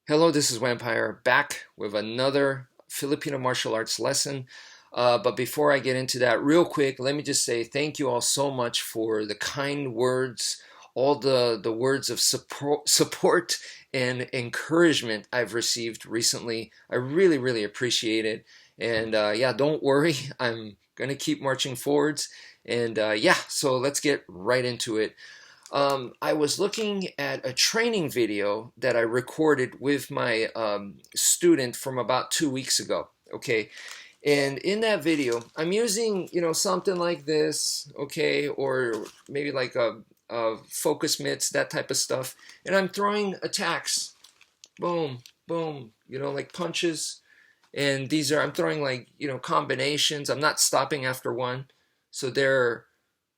Hello, this is wmpyr back with another Filipino martial arts lesson. But before I get into that, real quick, let me just say thank you all so much for the kind words, all the words of support and encouragement I've received recently. I really, really appreciate it. And yeah, don't worry, I'm going to keep marching forwards. And yeah, so let's get right into it. I was looking at a training video that I recorded with my student from about 2 weeks ago. Okay, and in that video, I'm using something like this, okay, or maybe like a focus mitts, that type of stuff, and I'm throwing attacks, boom, boom, like punches, and these are I'm throwing like combinations. I'm not stopping after one, so they're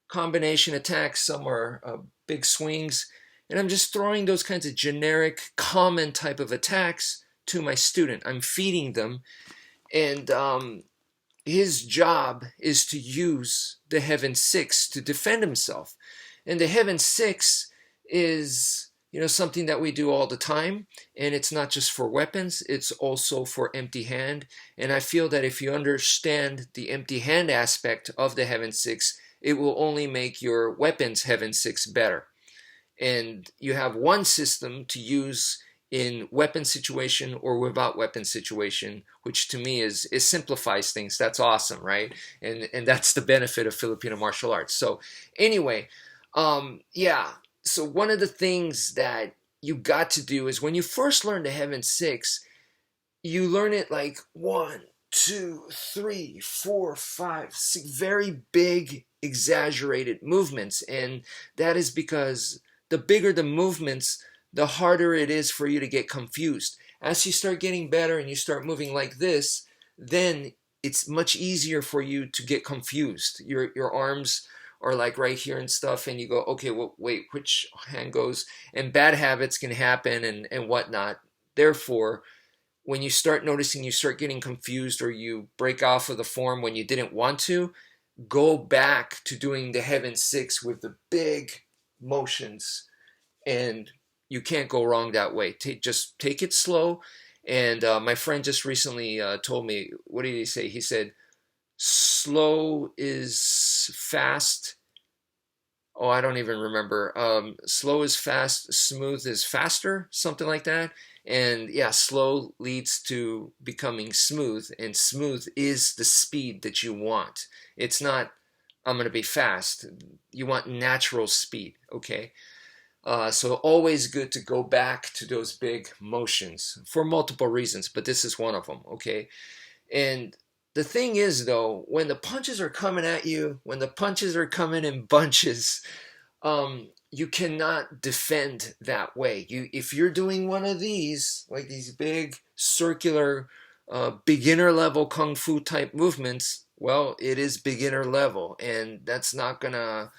combination attacks, some are big swings, and I'm just throwing those kinds of generic, common type of attacks to my student. I'm feeding them, and his job is to use the Heaven 6 to defend himself. And the Heaven 6 is something that we do all the time, and it's not just for weapons, it's also for empty hand. And I feel that if you understand the empty hand aspect of the Heaven 6, it will only make your weapons Heaven 6 better. And you have one system to use in weapon situation or without weapon situation, which to me is simplifies things. That's awesome, right? And that's the benefit of Filipino martial arts. So anyway, yeah. So one of the things that you got to do is when you first learn the Heaven 6, you learn it like 1, 2, 3, 4, 5, 6, very big, exaggerated movements. And that is because the bigger the movements, the harder it is for you to get confused. As you start getting better and you start moving like this, then it's much easier for you to get confused. Your arms are like right here and stuff, and you go, okay, well, wait, which hand goes? And bad habits can happen and whatnot. Therefore, when you start noticing you start getting confused or you break off of the form when you didn't want to, go back to doing the Heaven 6 with the big motions, and you can't go wrong that way. Just take it slow. And my friend just recently told me, what did he say? He said, slow is fast. Oh, I don't even remember. Slow is fast, smooth is faster, something like that. And yeah, slow leads to becoming smooth, and smooth is the speed that you want. It's not, I'm going to be fast. You want natural speed, okay? So always good to go back to those big motions for multiple reasons, but this is one of them, okay? And the thing is, though, when the punches are coming at you, when the punches are coming in bunches, you cannot defend that way. If you're doing one of these, like these big circular beginner level kung fu type movements, well, it is beginner level, and that's not gonna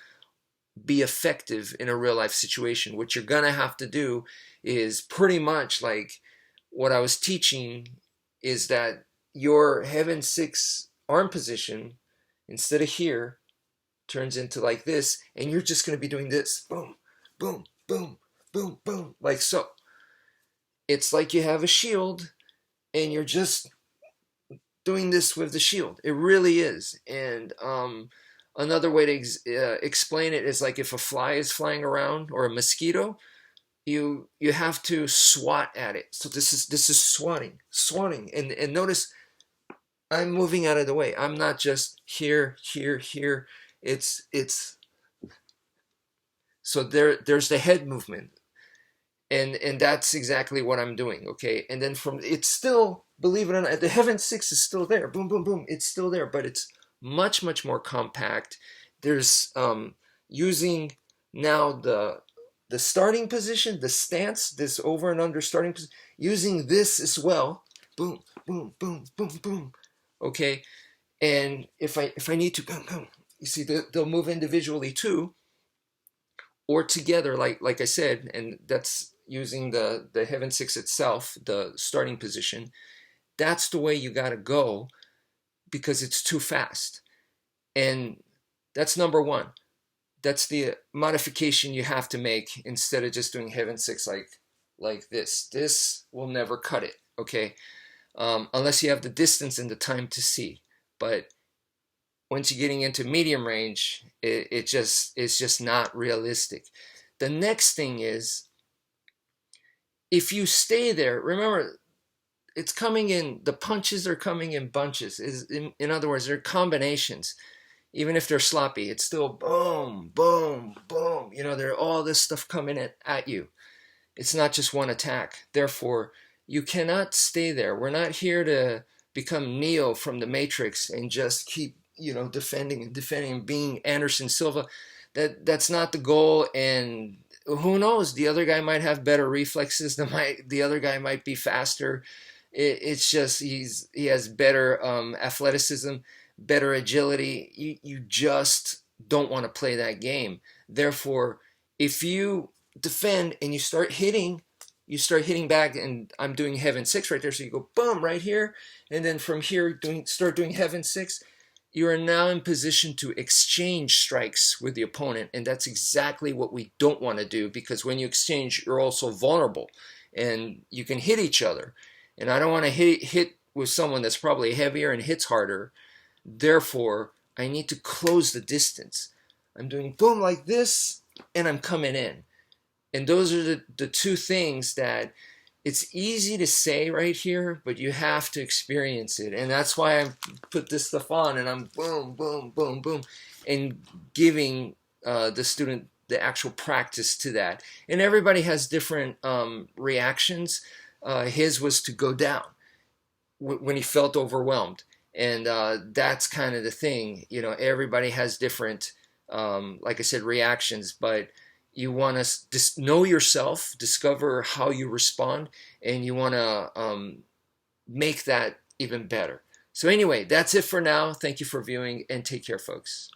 be effective in a real life situation. What you're gonna have to do is pretty much like what I was teaching, is that your Heaven 6 arm position, instead of here, turns into like this, and you're just going to be doing this, boom, boom, boom, boom, boom, like so. It's like you have a shield and you're just doing this with the shield. It really is. And another way to explain it is like if a fly is flying around or a mosquito, you have to swat at it. So this is swatting, and notice I'm moving out of the way. I'm not just here, here, here. It's so there's the head movement, and that's exactly what I'm doing. Okay, and then from it's still, believe it or not, the Heaven 6 is still there. Boom, boom, boom. It's still there, but it's much more compact. There's using now the starting position, the stance, this over and under starting position, using this as well. Boom, boom, boom, boom, boom. Okay, and if I need to, boom, boom. You see, they'll move individually too, or together, like I said, and that's using the Heaven 6 itself, the starting position. That's the way you got to go, because it's too fast, and that's number one. That's the modification you have to make instead of just doing Heaven 6 like like this. This will never cut it, okay? Unless you have the distance and the time to see. But once you're getting into medium range, it's just not realistic. The next thing is, if you stay there, remember, it's coming in, the punches are coming in bunches. In other words, they're combinations. Even if they're sloppy, it's still boom, boom, boom. You know, there are all this stuff coming at you. It's not just one attack. Therefore, you cannot stay there. We're not here to become Neo from the Matrix and just keep, you know, defending and defending and being Anderson Silva. That's not the goal. And who knows? The other guy might have better reflexes. The other guy might be faster. It's just he has better athleticism, better agility. You just don't want to play that game. Therefore, if you defend and you start hitting back, and I'm doing Heaven6 right there, so you go boom right here, and then from here start doing Heaven6. You are now in position to exchange strikes with the opponent, and that's exactly what we don't want to do, because when you exchange, you're also vulnerable, and you can hit each other. And I don't want to hit with someone that's probably heavier and hits harder. Therefore, I need to close the distance. I'm doing boom like this, and I'm coming in. And those are the two things that it's easy to say right here, but you have to experience it. And that's why I put this stuff on, and I'm boom, boom, boom, boom, and giving the student the actual practice to that. And everybody has different reactions. His was to go down when he felt overwhelmed. And that's kind of the thing. You know, everybody has different, like I said, reactions, but you want to just know yourself, discover how you respond, and you want to make that even better. So anyway, that's it for now. Thank you for viewing, and take care, folks.